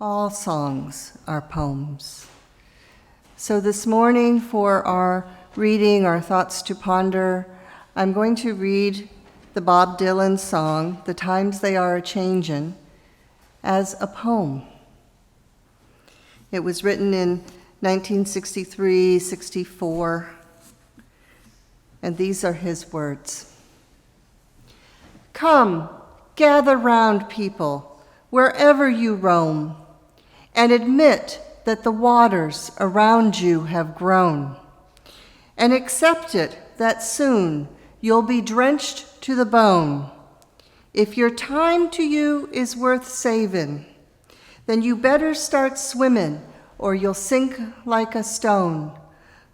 All songs are poems. So this morning for our reading, our thoughts to ponder, I'm going to read the Bob Dylan song, "The Times They Are a-Changin'," as a poem. It was written in 1963-64, and these are his words. Come, gather round, people, wherever you roam, and admit that the waters around you have grown, and accept it that soon you'll be drenched to the bone. If your time to you is worth saving, then you better start swimming or you'll sink like a stone,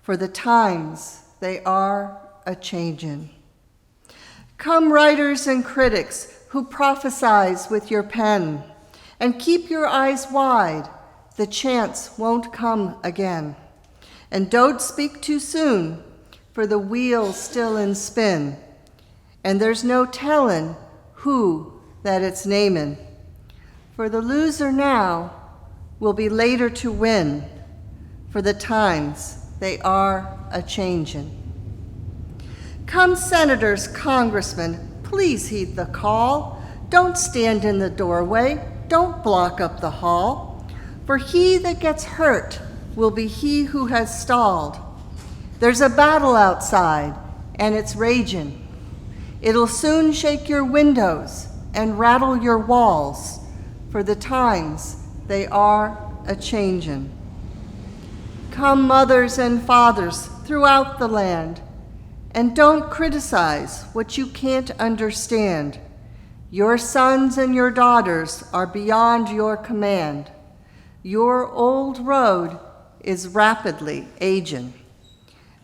for the times they are a-changin'. Come, writers and critics who prophesize with your pen, and keep your eyes wide, the chance won't come again. And don't speak too soon, for the wheel's still in spin, and there's no tellin' who that it's namin'. For the loser now will be later to win, for the times they are a-changin'. Come, senators, congressmen, please heed the call. Don't stand in the doorway, don't block up the hall, for he that gets hurt will be he who has stalled. There's a battle outside, and it's ragin'. It'll soon shake your windows and rattle your walls, for the times they are a-changin'. Come, mothers and fathers throughout the land, and don't criticize what you can't understand. Your sons and your daughters are beyond your command. Your old road is rapidly aging.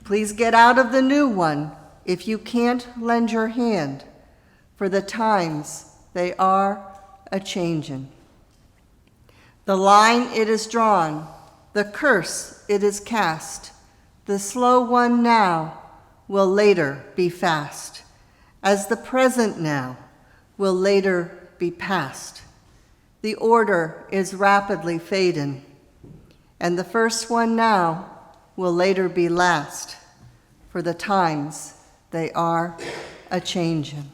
Please get out of the new one if you can't lend your hand, for the times they are a-changin'. The line it is drawn, the curse it is cast, the slow one now will later be fast, as the present now will later be past. The order is rapidly fading, and the first one now will later be last, for the times they are a-changin'.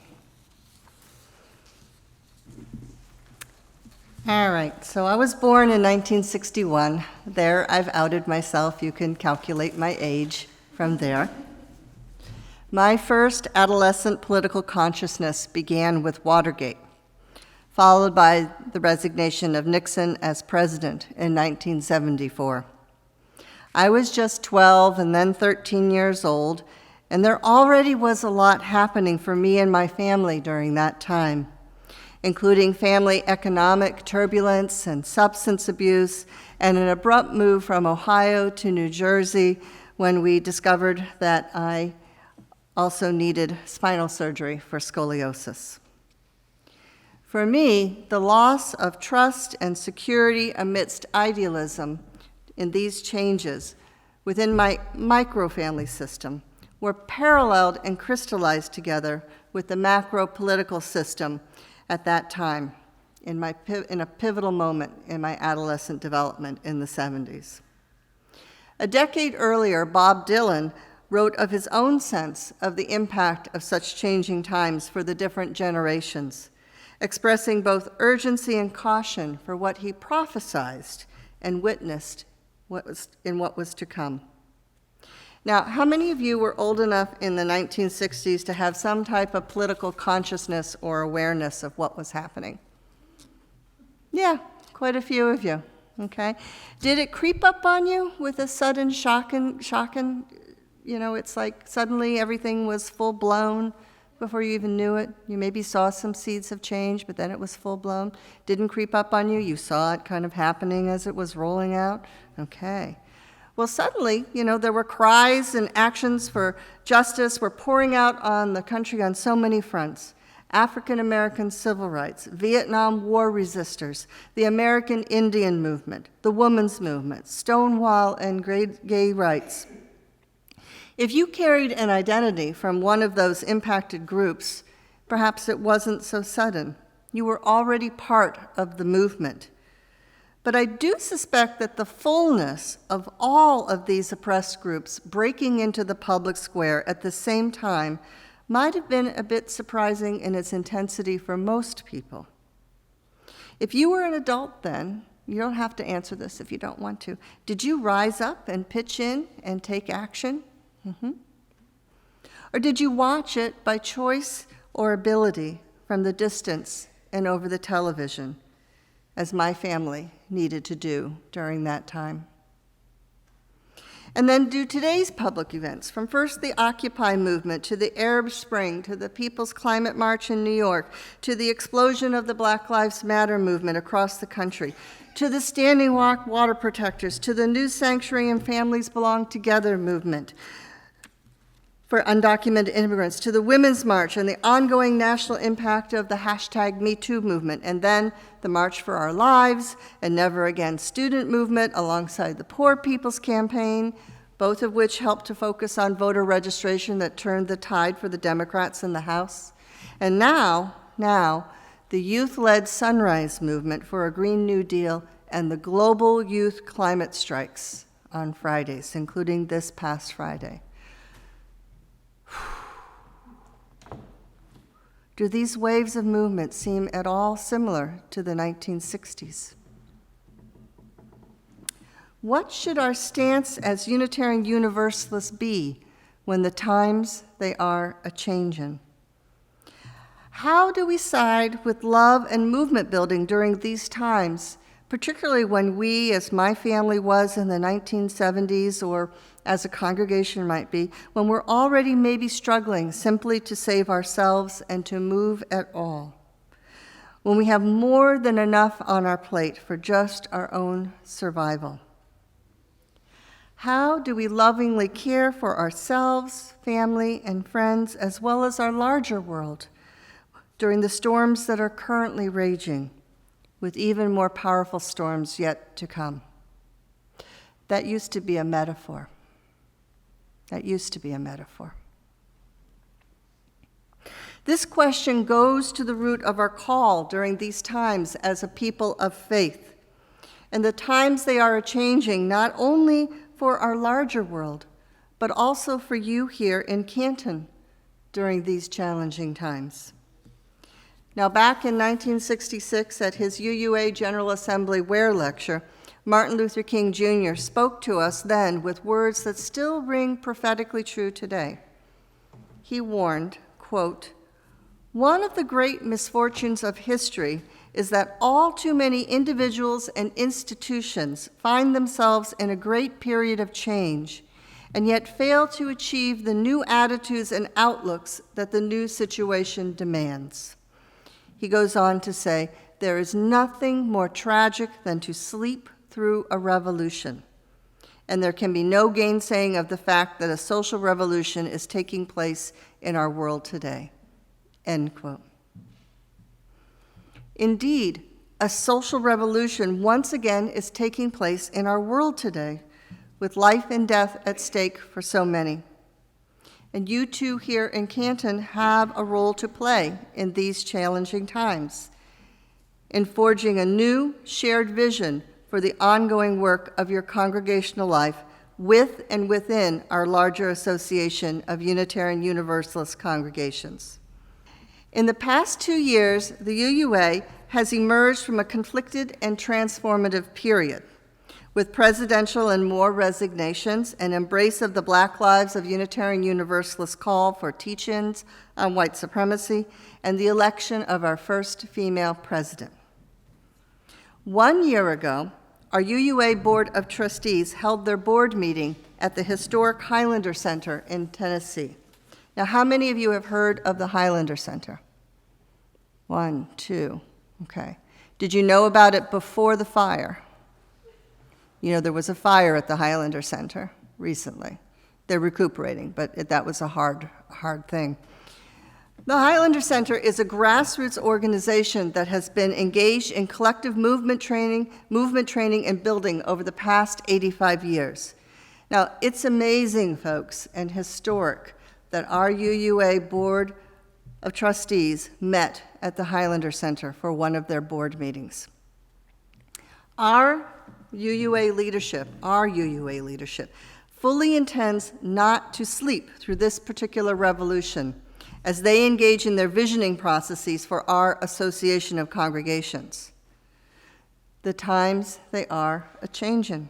All right, so I was born in 1961. There, I've outed myself. You can calculate my age from there. My first adolescent political consciousness began with Watergate, followed by the resignation of Nixon as president in 1974. I was just 12 and then 13 years old, and there already was a lot happening for me and my family during that time, including family economic turbulence and substance abuse, and an abrupt move from Ohio to New Jersey when we discovered that I also needed spinal surgery for scoliosis. For me, the loss of trust and security amidst idealism in these changes within my micro-family system were paralleled and crystallized together with the macro-political system at that time in a pivotal moment in my adolescent development in the 70s. A decade earlier, Bob Dylan wrote of his own sense of the impact of such changing times for the different generations, expressing both urgency and caution for what he prophesized and witnessed in what was to come. Now, how many of you were old enough in the 1960s to have some type of political consciousness or awareness of what was happening? Yeah, quite a few of you, okay? Did it creep up on you with a sudden shocking, it's like suddenly everything was full-blown before you even knew it? You maybe saw some seeds of change, but then it was full-blown. Didn't creep up on you? You saw it kind of happening as it was rolling out? Okay. Well, suddenly, there were cries and actions for justice were pouring out on the country on so many fronts. African American civil rights, Vietnam War resistors, the American Indian movement, the women's movement, Stonewall and gay rights. If you carried an identity from one of those impacted groups, perhaps it wasn't so sudden. You were already part of the movement. But I do suspect that the fullness of all of these oppressed groups breaking into the public square at the same time might have been a bit surprising in its intensity for most people. If you were an adult then, you don't have to answer this if you don't want to, did you rise up and pitch in and take action? Or did you watch it by choice or ability from the distance and over the television, as my family needed to do during that time? And then do today's public events, from first the Occupy movement to the Arab Spring to the People's Climate March in New York to the explosion of the Black Lives Matter movement across the country, to the Standing Rock Water Protectors, to the New Sanctuary and Families Belong Together movement for undocumented immigrants, to the Women's March and the ongoing national impact of the #MeToo movement, and then the March for Our Lives and Never Again student movement alongside the Poor People's Campaign, both of which helped to focus on voter registration that turned the tide for the Democrats in the House. And now, the youth-led Sunrise Movement for a Green New Deal and the global youth climate strikes on Fridays, including this past Friday. Do these waves of movement seem at all similar to the 1960s? What should our stance as Unitarian Universalists be when the times they are a-Changin'? How do we side with love and movement building during these times, particularly when we, as my family was in the 1970s, or as a congregation might be, when we're already maybe struggling simply to save ourselves and to move at all, when we have more than enough on our plate for just our own survival? How do we lovingly care for ourselves, family, and friends, as well as our larger world during the storms that are currently raging, with even more powerful storms yet to come? That used to be a metaphor. That used to be a metaphor. This question goes to the root of our call during these times as a people of faith. And the times they are a-Changin', not only for our larger world, but also for you here in Canton during these challenging times. Now, back in 1966 at his UUA General Assembly Ware lecture, Martin Luther King Jr. spoke to us then with words that still ring prophetically true today. He warned, quote, "One of the great misfortunes of history is that all too many individuals and institutions find themselves in a great period of change and yet fail to achieve the new attitudes and outlooks that the new situation demands." He goes on to say, "There is nothing more tragic than to sleep through a revolution, and there can be no gainsaying of the fact that a social revolution is taking place in our world today." End quote. Indeed, a social revolution once again is taking place in our world today, with life and death at stake for so many. And you too here in Canton have a role to play in these challenging times, in forging a new shared vision for the ongoing work of your congregational life with and within our larger association of Unitarian Universalist congregations. In the past 2 years, the UUA has emerged from a conflicted and transformative period, with presidential and more resignations, an embrace of the Black Lives of Unitarian Universalist call for teach-ins on white supremacy, and the election of our first female president. 1 year ago, our UUA Board of Trustees held their board meeting at the historic Highlander Center in Tennessee. Now, how many of you have heard of the Highlander Center? 1, 2, okay. Did you know about it before the fire? You know, there was a fire at the Highlander Center recently. They're recuperating, but that was a hard thing. The Highlander Center is a grassroots organization that has been engaged in collective movement training and building over the past 85 years. Now, it's amazing, folks, and historic that our UUA Board of Trustees met at the Highlander Center for one of their board meetings. Our UUA leadership, fully intends not to sleep through this particular revolution as they engage in their visioning processes for our Association of Congregations. The times they are a-Changin.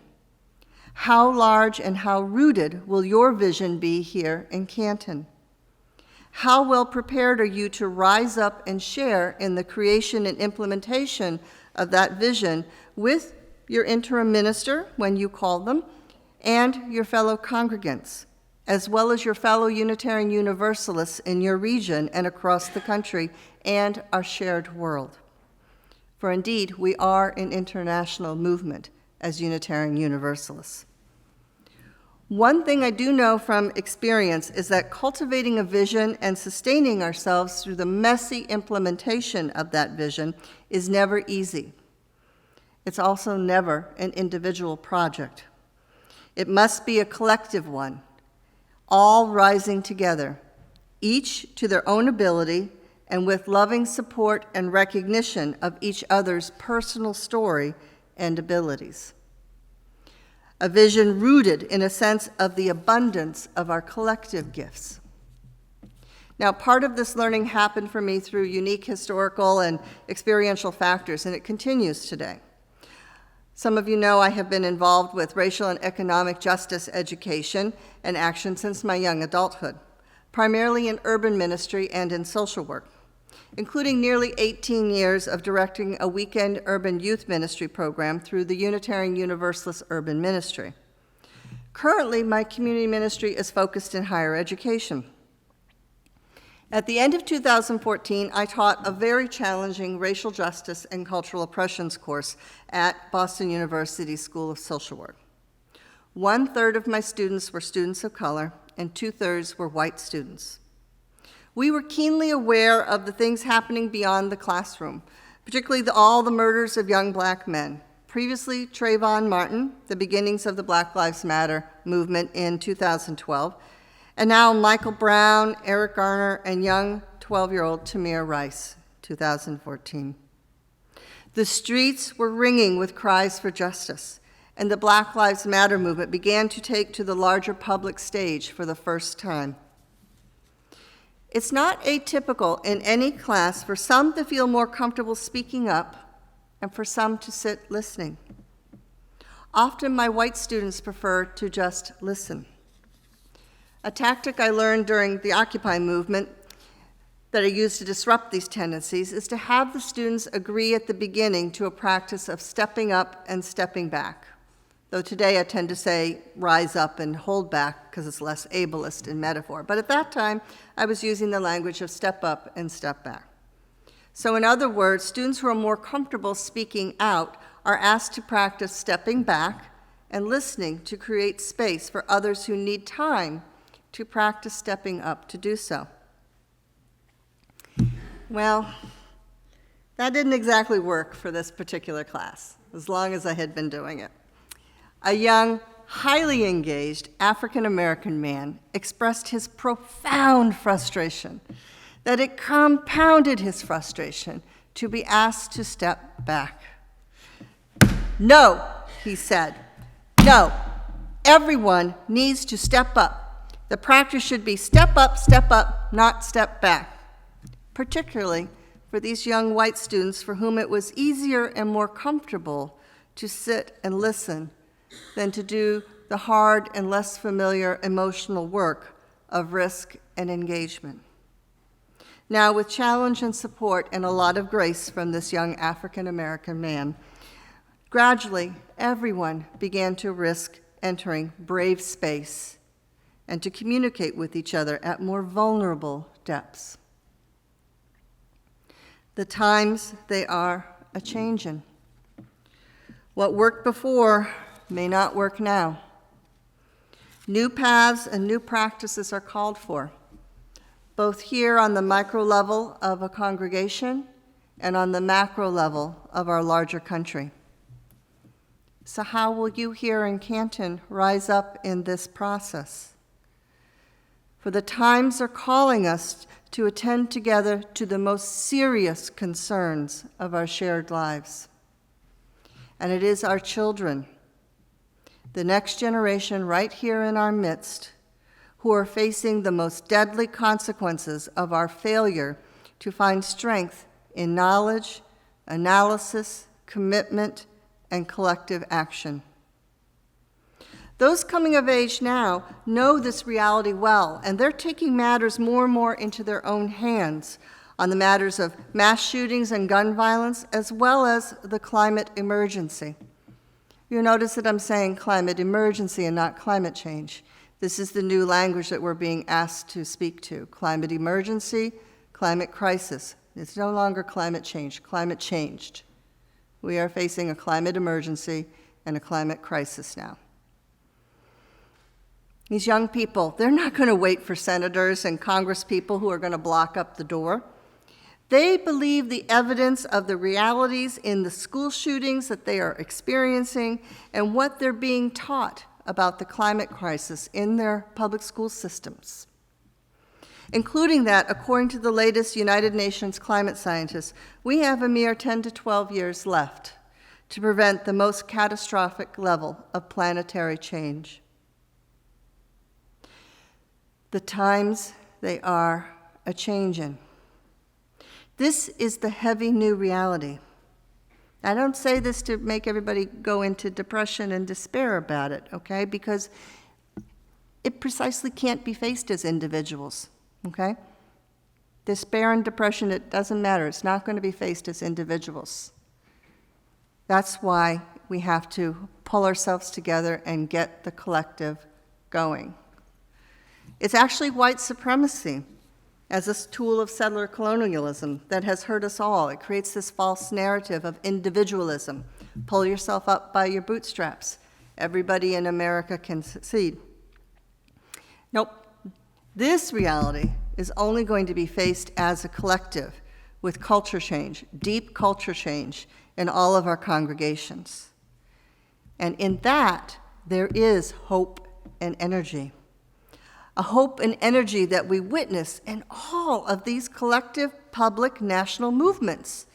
How large and how rooted will your vision be here in Canton? How well prepared are you to rise up and share in the creation and implementation of that vision with your interim minister, when you call them, and your fellow congregants, as well as your fellow Unitarian Universalists in your region and across the country and our shared world? For indeed, we are an international movement as Unitarian Universalists. One thing I do know from experience is that cultivating a vision and sustaining ourselves through the messy implementation of that vision is never easy. It's also never an individual project. It must be a collective one, all rising together, each to their own ability and with loving support and recognition of each other's personal story and abilities. A vision rooted in a sense of the abundance of our collective gifts. Now, part of this learning happened for me through unique historical and experiential factors, and it continues today. Some of you know I have been involved with racial and economic justice education and action since my young adulthood, primarily in urban ministry and in social work, including nearly 18 years of directing a weekend urban youth ministry program through the Unitarian Universalist Urban Ministry. Currently, my community ministry is focused in higher education. At the end of 2014, I taught a very challenging racial justice and cultural oppressions course at Boston University School of Social Work. 1/3 of my students were students of color, and 2/3 were white students. We were keenly aware of the things happening beyond the classroom, particularly all the murders of young black men. Previously, Trayvon Martin, the beginnings of the Black Lives Matter movement in 2012, and now Michael Brown, Eric Garner, and young 12-year-old Tamir Rice, 2014. The streets were ringing with cries for justice, and the Black Lives Matter movement began to take to the larger public stage for the first time. It's not atypical in any class for some to feel more comfortable speaking up and for some to sit listening. Often my white students prefer to just listen. A tactic I learned during the Occupy movement that I use to disrupt these tendencies is to have the students agree at the beginning to a practice of stepping up and stepping back. Though today I tend to say rise up and hold back because it's less ableist in metaphor. But at that time, I was using the language of step up and step back. So in other words, students who are more comfortable speaking out are asked to practice stepping back and listening to create space for others who need time to practice stepping up to do so. Well, that didn't exactly work for this particular class, as long as I had been doing it. A young, highly engaged African-American man expressed his profound frustration, that it compounded his frustration to be asked to step back. "No," he said, "no, everyone needs to step up. The practice should be step up, not step back," particularly for these young white students for whom it was easier and more comfortable to sit and listen than to do the hard and less familiar emotional work of risk and engagement. Now, with challenge and support and a lot of grace from this young African-American man, gradually everyone began to risk entering brave space and to communicate with each other at more vulnerable depths. The times, they are a-Changin. What worked before may not work now. New paths and new practices are called for, both here on the micro level of a congregation and on the macro level of our larger country. So how will you here in Canton rise up in this process? For the times are calling us to attend together to the most serious concerns of our shared lives. and it is our children, the next generation right here in our midst, who are facing the most deadly consequences of our failure to find strength in knowledge, analysis, commitment, and collective action. Those coming of age now know this reality well, and they're taking matters more and more into their own hands on the matters of mass shootings and gun violence, as well as the climate emergency. You'll notice that I'm saying climate emergency and not climate change. This is the new language that we're being asked to speak to. Climate emergency, climate crisis. It's no longer climate change, climate changed. We are facing a climate emergency and a climate crisis now. These young people, they're not going to wait for senators and congresspeople who are going to block up the door. They believe the evidence of the realities in the school shootings that they are experiencing and what they're being taught about the climate crisis in their public school systems, including that, according to the latest United Nations climate scientists, we have a mere 10 to 12 years left to prevent the most catastrophic level of planetary change. The times, they are a-Changin. This is the heavy new reality. I don't say this to make everybody go into depression and despair about it, okay? Because it precisely can't be faced as individuals, okay? Despair and depression, it doesn't matter. It's not going to be faced as individuals. That's why we have to pull ourselves together and get the collective going. It's actually white supremacy as a tool of settler colonialism that has hurt us all. It creates this false narrative of individualism. Pull yourself up by your bootstraps. Everybody in America can succeed. Nope. This reality is only going to be faced as a collective with culture change, deep culture change in all of our congregations. And in that, there is hope and energy. A hope and energy that we witness in all of these collective public national movements,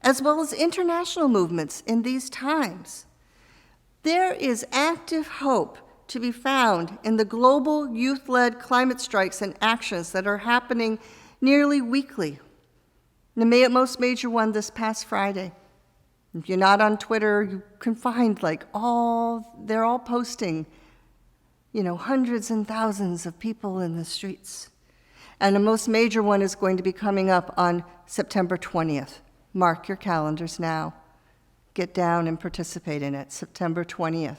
as well as international movements in these times. There is active hope to be found in the global youth-led climate strikes and actions that are happening nearly weekly. The most major one this past Friday. If you're not on Twitter, you can find they're all posting hundreds and thousands of people in the streets. And the most major one is going to be coming up on September 20th. Mark your calendars now. Get down and participate in it, September 20th.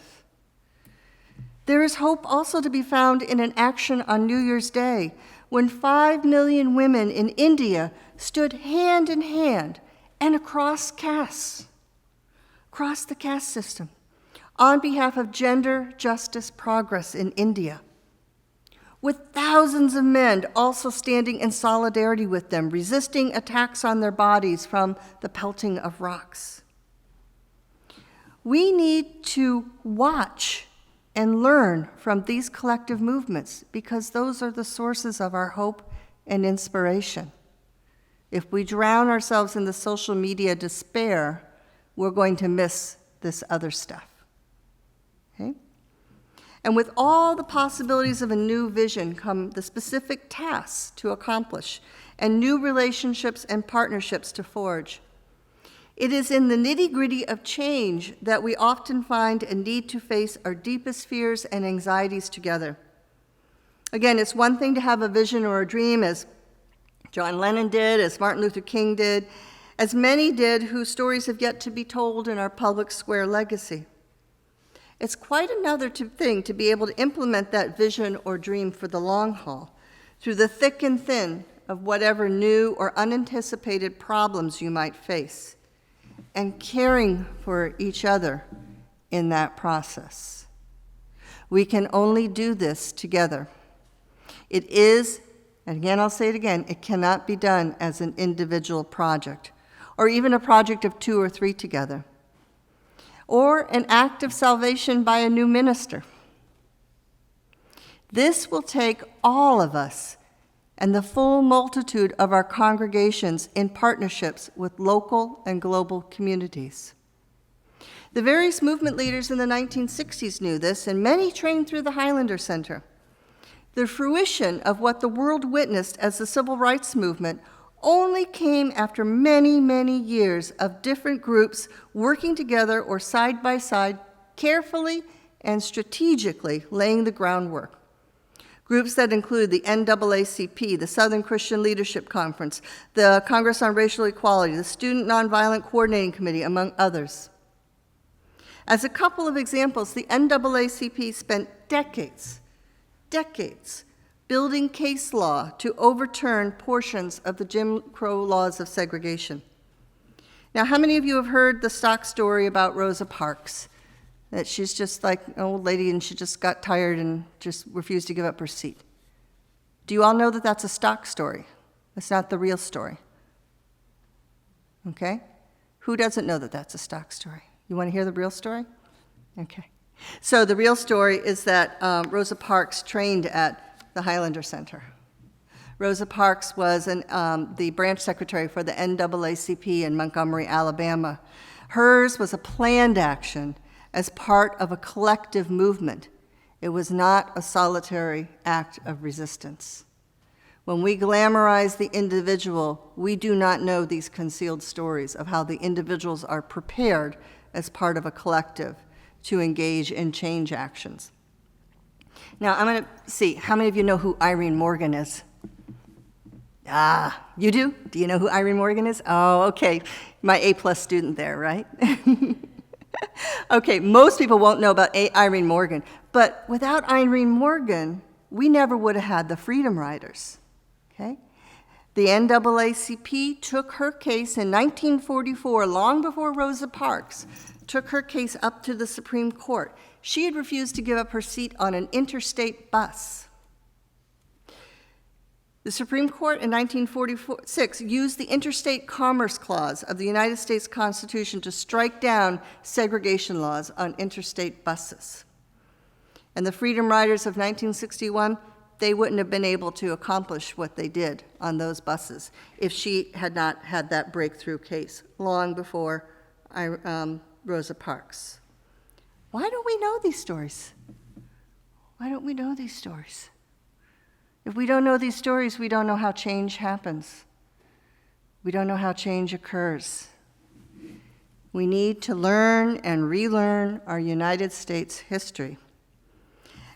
There is hope also to be found in an action on New Year's Day, when 5 million women in India stood hand in hand and across castes, across the caste system, on behalf of gender justice progress in India, with thousands of men also standing in solidarity with them, resisting attacks on their bodies from the pelting of rocks. We need to watch and learn from these collective movements because those are the sources of our hope and inspiration. If we drown ourselves in the social media despair, we're going to miss this other stuff. Okay? And with all the possibilities of a new vision come the specific tasks to accomplish and new relationships and partnerships to forge. It is in the nitty-gritty of change that we often find a need to face our deepest fears and anxieties together. Again, it's one thing to have a vision or a dream, as John Lennon did, as Martin Luther King did, as many did whose stories have yet to be told in our public square legacy. It's quite another thing to be able to implement that vision or dream for the long haul, through the thick and thin of whatever new or unanticipated problems you might face, and caring for each other in that process. We can only do this together. It is, and again I'll say it again, it cannot be done as an individual project, or even a project of 2 or 3 together, or an act of salvation by a new minister. This will take all of us and the full multitude of our congregations in partnerships with local and global communities. The various movement leaders in the 1960s knew this, and many trained through the Highlander Center. The fruition of what the world witnessed as the civil rights movement only came after many, many years of different groups working together or side by side, carefully and strategically laying the groundwork. Groups that include the NAACP, the Southern Christian Leadership Conference, the Congress on Racial Equality, the Student Nonviolent Coordinating Committee, among others. As a couple of examples, the NAACP spent decades building case law to overturn portions of the Jim Crow laws of segregation. Now, how many of you have heard the stock story about Rosa Parks? That she's just like an old lady and she just got tired and just refused to give up her seat. Do you all know that that's a stock story? That's not the real story. Okay? Who doesn't know that that's a stock story? You want to hear the real story? Okay. So the real story is that Rosa Parks trained at the Highlander Center. Rosa Parks was the branch secretary for the NAACP in Montgomery, Alabama. Hers was a planned action as part of a collective movement. It was not a solitary act of resistance. When we glamorize the individual, we do not know these concealed stories of how the individuals are prepared as part of a collective to engage in change actions. Now, I'm going to see, how many of you know who Irene Morgan is? Ah, you do? Do you know who Irene Morgan is? Oh, okay. My A+ student there, right? Okay, most people won't know about Irene Morgan, but without Irene Morgan, we never would have had the Freedom Riders, okay? The NAACP took her case in 1944, long before Rosa Parks, took her case up to the Supreme Court. She had refused to give up her seat on an interstate bus. The Supreme Court in 1946 used the Interstate Commerce Clause of the United States Constitution to strike down segregation laws on interstate buses. And the Freedom Riders of 1961, they wouldn't have been able to accomplish what they did on those buses if she had not had that breakthrough case long before Rosa Parks. Why don't we know these stories? Why don't we know these stories? If we don't know these stories, we don't know how change happens. We don't know how change occurs. We need to learn and relearn our United States history.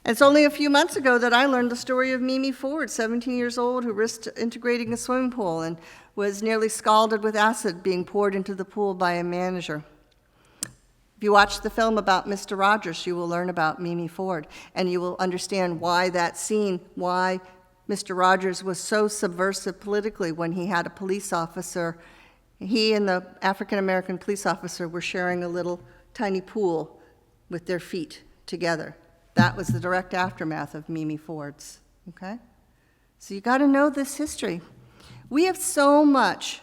It's only a few months ago that I learned the story of Mimi Ford, 17 years old, who risked integrating a swimming pool and was nearly scalded with acid being poured into the pool by a manager. If you watch the film about Mr. Rogers, you will learn about Mimi Ford, and you will understand why that scene, why Mr. Rogers was so subversive politically when he had a police officer. He and the African-American police officer were sharing a little tiny pool with their feet together. That was the direct aftermath of Mimi Ford's, okay? So you gotta know this history. We have so much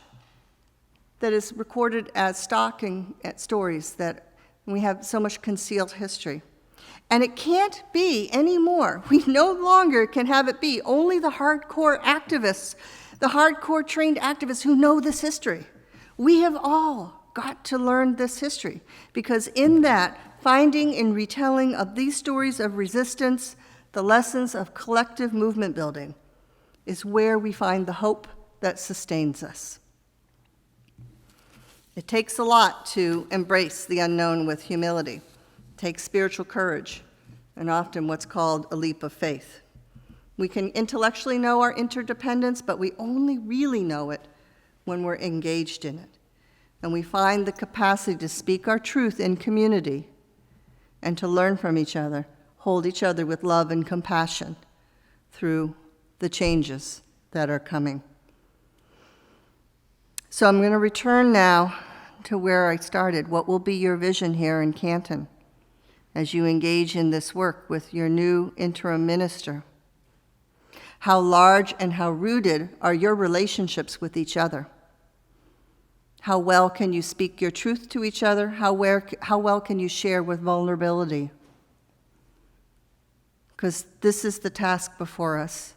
that is recorded as stock and stories that we have so much concealed history. And it can't be anymore. We no longer can have it be only the hardcore activists, the hardcore trained activists who know this history. We have all got to learn this history, because in that, finding and retelling of these stories of resistance, the lessons of collective movement building, is where we find the hope that sustains us. It takes a lot to embrace the unknown with humility. It takes spiritual courage, and often what's called a leap of faith. We can intellectually know our interdependence, but we only really know it when we're engaged in it. And we find the capacity to speak our truth in community and to learn from each other, hold each other with love and compassion through the changes that are coming. So I'm going to return now to where I started. What will be your vision here in Canton as you engage in this work with your new interim minister? How large and how rooted are your relationships with each other? How well can you speak your truth to each other? How well can you share with vulnerability? Because this is the task before us,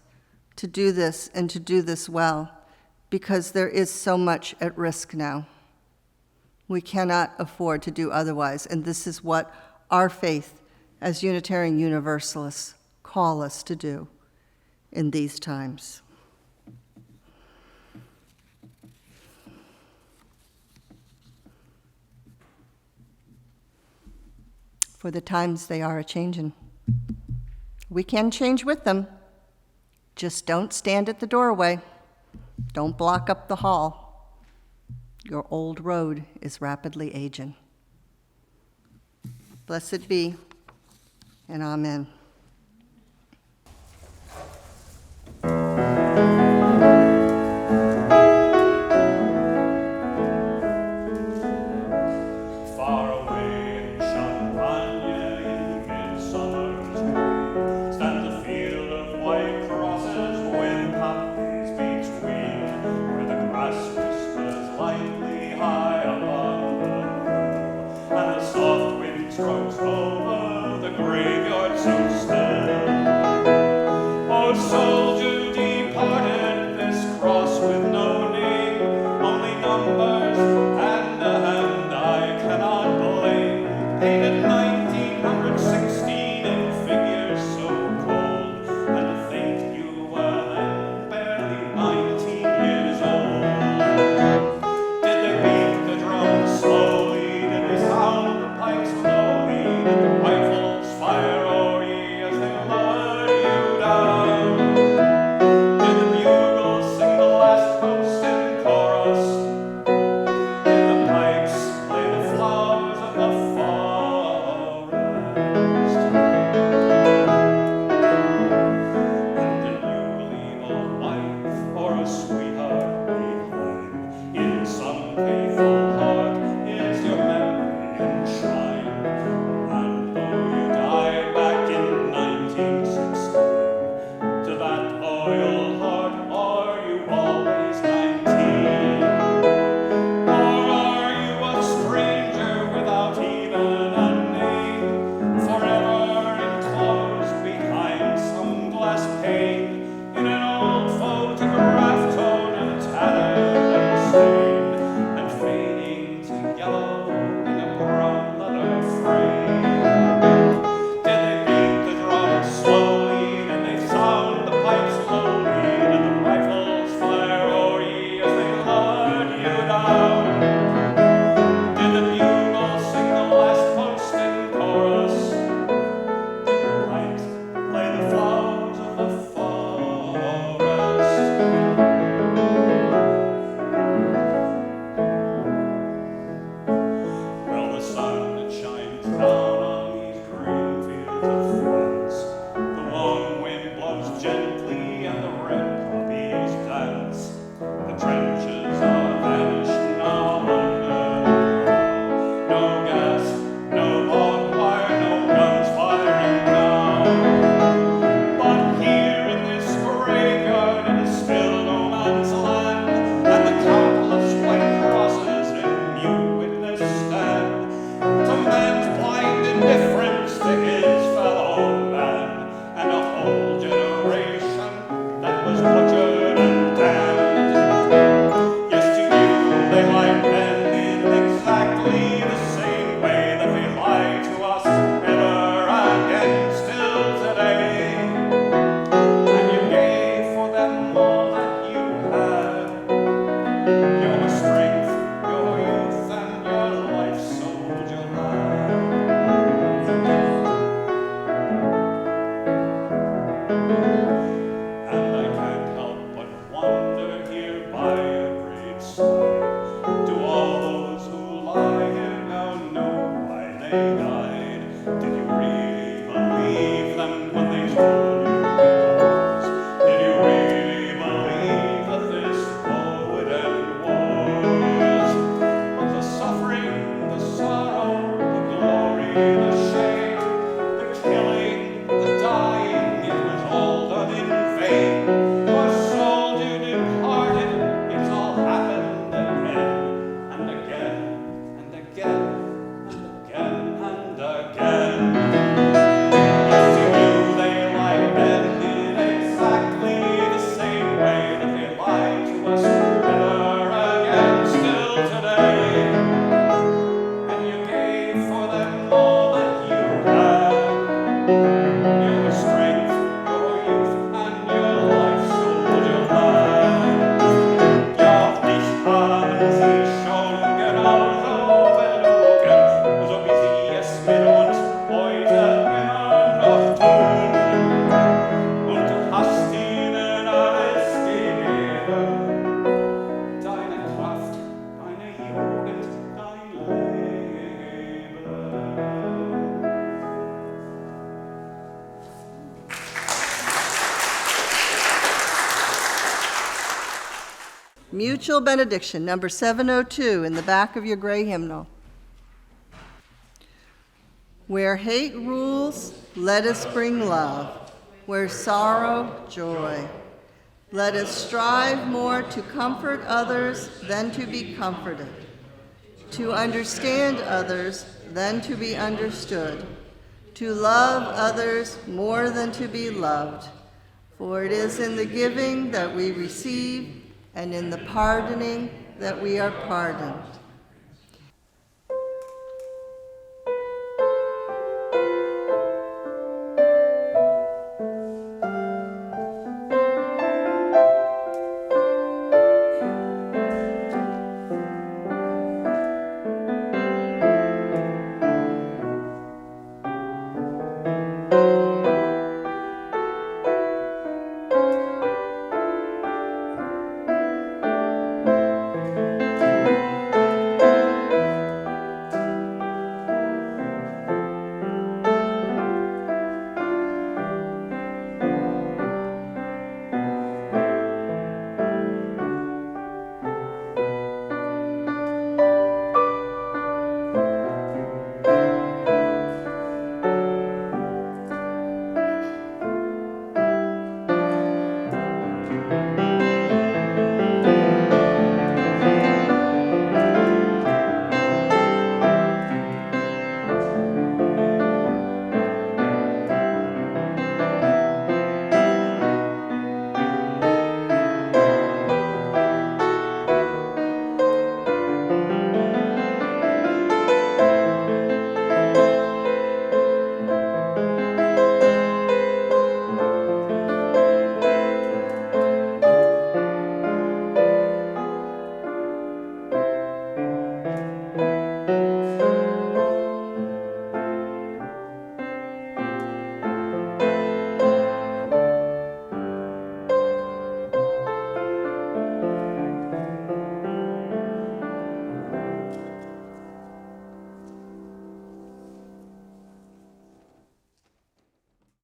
to do this and to do this well, because there is so much at risk now. We cannot afford to do otherwise, and this is what our faith as Unitarian Universalists call us to do in these times. For the times they are a-changin'. We can change with them. Just don't stand at the doorway. Don't block up the hall. Your old road is rapidly aging. Blessed be, and amen. mutual benediction, number 702 in the back of your gray hymnal. Where hate rules, let us bring love. Where sorrow, joy. Let us strive more to comfort others than to be comforted, to understand others than to be understood, to love others more than to be loved. For it is in the giving that we receive, and in the pardoning that we are pardoned.